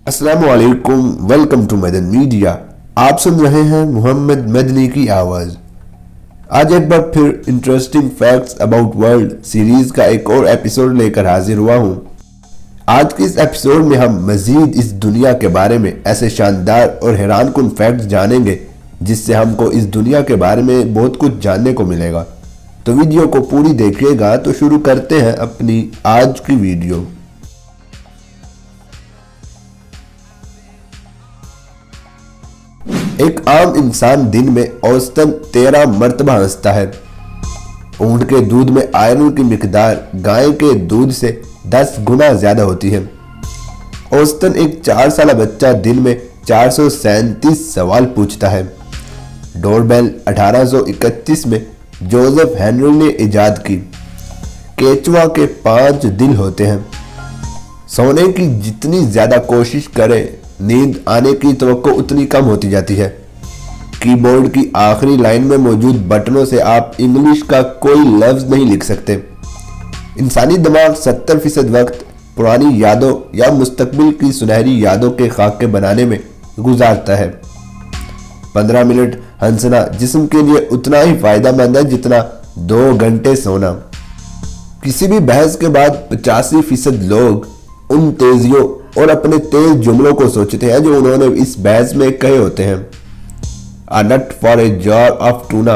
अस्सलामुअलैकुम, welcome to Madan media. आप सुन रहे हैं मोहम्मद मदनी की आवाज़। आज एक बार फिर interesting facts about world series का एक और एपिसोड लेकर हाजिर हुआ हूँ। आज के इस एपिसोड में हम मजीद इस दुनिया के बारे में ऐसे शानदार और हैरानकुन फैक्ट्स जानेंगे जिससे हमको इस दुनिया के बारे में बहुत कुछ जानने को मिलेगा। तो वीडियो को पूरी देखिएगा। तो शुरू करते हैं अपनी आज की वीडियो। एक आम इंसान दिन में औसतन 13 मरतबा हंसता है। ऊंट के दूध में आयरन की मिकदार गाय के दूध से 10 गुना ज्यादा होती है। औसतन एक 4 साल बच्चा दिन में 437 सवाल पूछता है। डोरबेल 1831 में जोसेफ हेनरी ने इजाद की। केचुआ के 5 दिल होते हैं। सोने की जितनी ज्यादा कोशिश करें, नींद आने की तवक्को उतनी कम होती जाती है। कीबोर्ड की आखिरी लाइन में मौजूद बटनों से आप इंग्लिश का कोई लफ्ज नहीं लिख सकते। इंसानी दिमाग 70% वक्त पुरानी यादों या मुस्तकबिल की सुनहरी यादों के खाके बनाने में गुजारता है। 15 मिनट हंसना जिस्म के लिए उतना ही फायदेमंद है जितना 2 घंटे सोना। किसी भी बहस के बाद 85% लोग उन तेजियों और अपने तेज जुमलों को सोचते हैं जो उन्होंने इस बहस में कहे होते हैं। A nut for a jar of tuna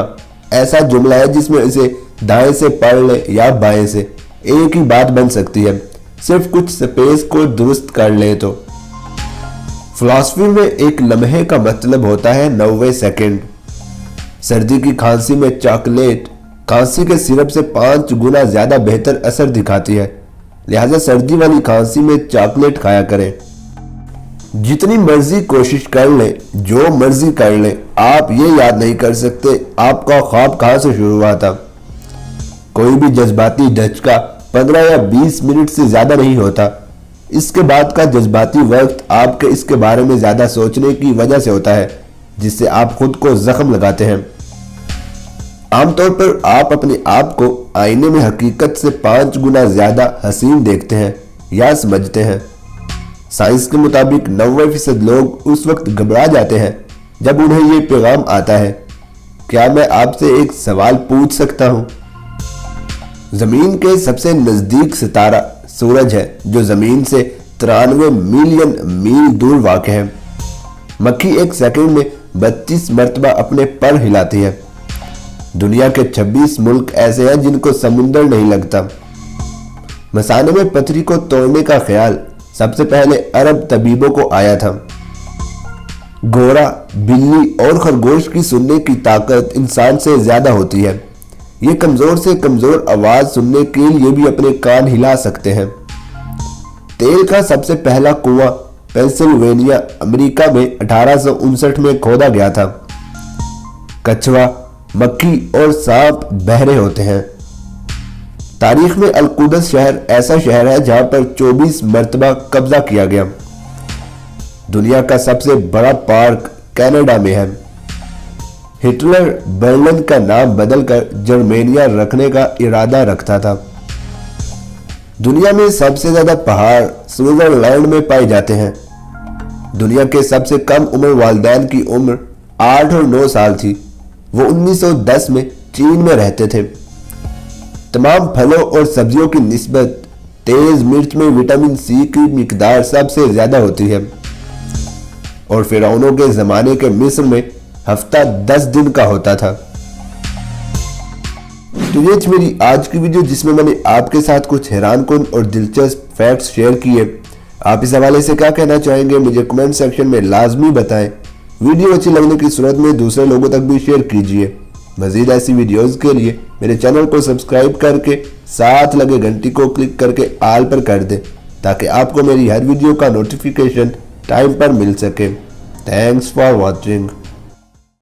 ऐसा जुमला है जिसमें इसे दाएं से पढ़ ले या बाएं से एक ही बात बन सकती है, सिर्फ कुछ स्पेस को दुरुस्त कर ले तो। फिलॉसफी में एक लम्हे का मतलब होता है 90 सेकंड। सर्दी की खांसी में चॉकलेट खांसी के सिरप से 5 गुना ज्यादा बेहतर असर दिखाती है, लिहाजा सर्दी वाली खांसी में चॉकलेट खाया करें। जितनी मर्जी कोशिश कर लें, जो मर्जी कर लें, आप ये याद नहीं कर सकते आपका ख्वाब कहां से शुरू हुआ था। कोई भी जज्बाती झटका 15 या 20 मिनट से ज्यादा नहीं होता। इसके बाद का जज्बाती वक्त आपके इसके बारे में ज्यादा सोचने की वजह से होता है, जिससे आप खुद को जख्म लगाते हैं। आमतौर पर आप अपने आप को आईने में हकीकत से 5 गुना ज्यादा हसीन देखते हैं या समझते हैं। साइंस के मुताबिक 90% लोग उस वक्त घबरा जाते हैं जब उन्हें ये पैगाम आता है, क्या मैं आपसे एक सवाल पूछ सकता हूं? जमीन के सबसे नजदीक सितारा सूरज है, जो जमीन से 93 मिलियन मील दूर वाक़ है। मक्खी एक सेकंड में 32 मरतबा अपने पर हिलाती है। दुनिया के 26 मुल्क ऐसे हैं जिनको समुंदर नहीं लगता। मसाने में पथरी को तोड़ने का ख्याल सबसे पहले अरब तबीबों को आया था। घोड़ा, बिल्ली और खरगोश की सुनने की ताकत इंसान से ज्यादा होती है। ये कमजोर से कमजोर आवाज सुनने के लिए भी अपने कान हिला सकते हैं। तेल का सबसे पहला कुआं पेंसिल्वेनिया, अमेरिका में 1859 में खोदा गया था। कछुआ, मक्खी और सांप बहरे होते हैं। तारीख में अलकुदस शहर ऐसा शहर है जहां पर 24 मरतबा कब्जा किया गया। दुनिया का सबसे बड़ा पार्क कनाडा में है। हिटलर बर्लिन का नाम बदलकर जर्मेनिया रखने का इरादा रखता था। दुनिया में सबसे ज्यादा पहाड़ स्विट्जरलैंड में पाए जाते हैं। दुनिया के सबसे कम उम्र वालिदैन की उम्र 8 और 9 साल थी। वो 1910 में चीन में रहते थे। तमाम फलों और सब्जियों की निस्बत तेज मिर्च में विटामिन सी की मिकदार सबसे ज्यादा होती है। और फिरौनों के जमाने के मिस्र में हफ्ता 10 दिन का होता था। तो ये थी मेरी आज की वीडियो जिसमें मैंने आपके साथ कुछ हैरानकुन और दिलचस्प फैक्ट्स शेयर किए। आप इस हवाले से क्या कहना चाहेंगे मुझे कमेंट सेक्शन में लाजमी बताएं। वीडियो अच्छी लगने की सूरत में दूसरे लोगों तक भी शेयर कीजिए। मजीद ऐसी वीडियोस के लिए मेरे चैनल को सब्सक्राइब करके साथ लगे घंटी को क्लिक करके ऑल पर कर दें ताकि आपको मेरी हर वीडियो का नोटिफिकेशन टाइम पर मिल सके। Thanks for watching.